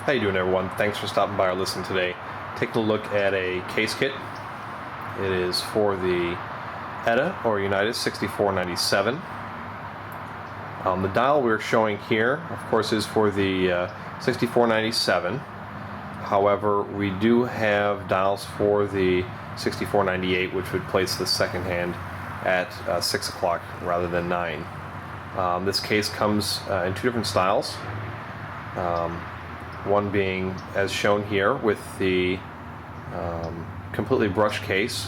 How you doing, everyone? Thanks for stopping by our listing today. Taking a look at a case kit. It is for the ETA or Unitas 6497. The dial we're showing here, of course, is for the 6497. However, we do have dials for the 6498, which would place the second hand at 6 o'clock rather than 9. This case comes in two different styles. One being as shown here with the completely brushed case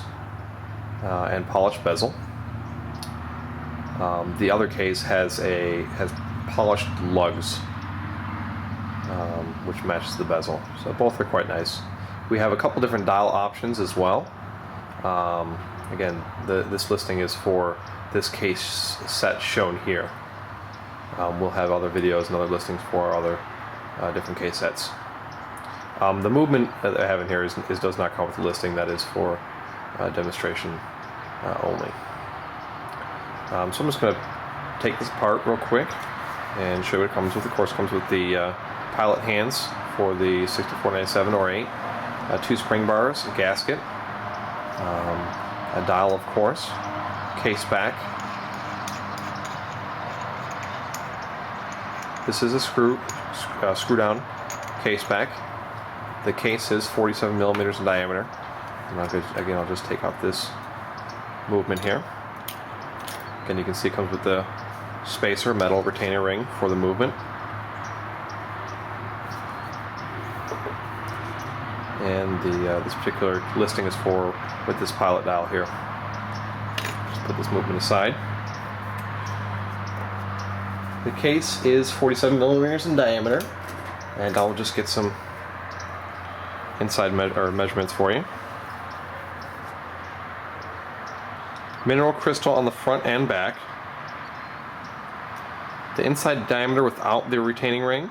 and polished bezel. The other case has polished lugs, which matches the bezel. So both are quite nice. We have a couple different dial options as well. Again, this listing is for this case set shown here. We'll have other videos and other listings for our other different case sets. The movement that I have in here does not come with the listing. That is for demonstration only. So I'm just going to take this apart real quick and show you what it comes with. Of course, it comes with the pilot hands for the 6497 or 8, 2 spring bars, a gasket, a dial, of course, case back. This is a screw down case back. The case is 47 millimeters in diameter. And again, I'll just take out this movement here. Again, you can see it comes with the spacer, metal retainer ring for the movement. And this particular listing is for with this pilot dial here. Just put this movement aside. The case is 47 millimeters in diameter, and I'll just get some inside measurements for you. Mineral crystal on the front and back. The inside diameter without the retaining ring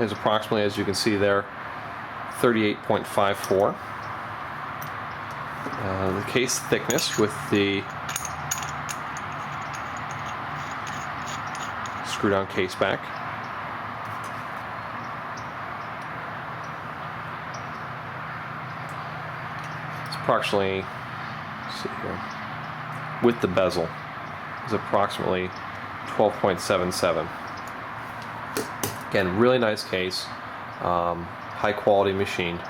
is approximately, as you can see there, 38.54. The case thickness with the screw down case back. It's approximately, let's see here, with the bezel, is approximately 12.77. Again, really nice case, high quality machined.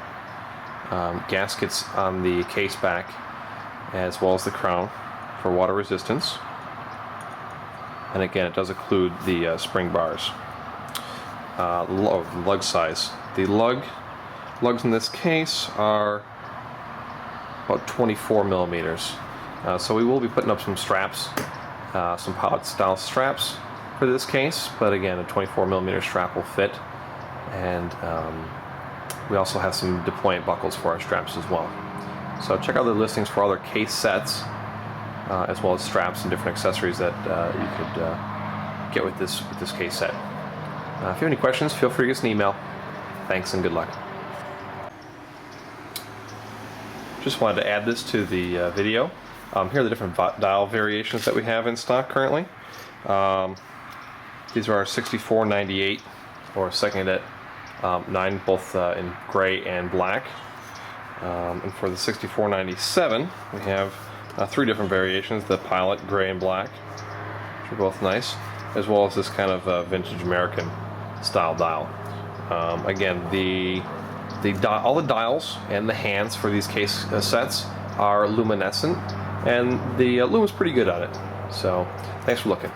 Gaskets on the case back as well as the crown for water resistance. And again, it does include the spring bars. Lug size. The lugs in this case are about 24 millimeters. So we will be putting up some straps, some pilot style straps for this case, but again, a 24 millimeter strap will fit. And we also have some deployment buckles for our straps as well. So check out the listings for other case sets, as well as straps and different accessories that you could get with this case set. If you have any questions, feel free to give us an email. Thanks and good luck. Just wanted to add this to the video. Here are the different dial variations that we have in stock currently. These are our 6498 or second at 9, both in gray and black. And for the 6497, we have 3 different variations: the pilot, gray, and black, which are both nice, as well as this kind of vintage American style dial. Again, all the dials and the hands for these case sets are luminescent, and the lumen's pretty good on it. So, thanks for looking.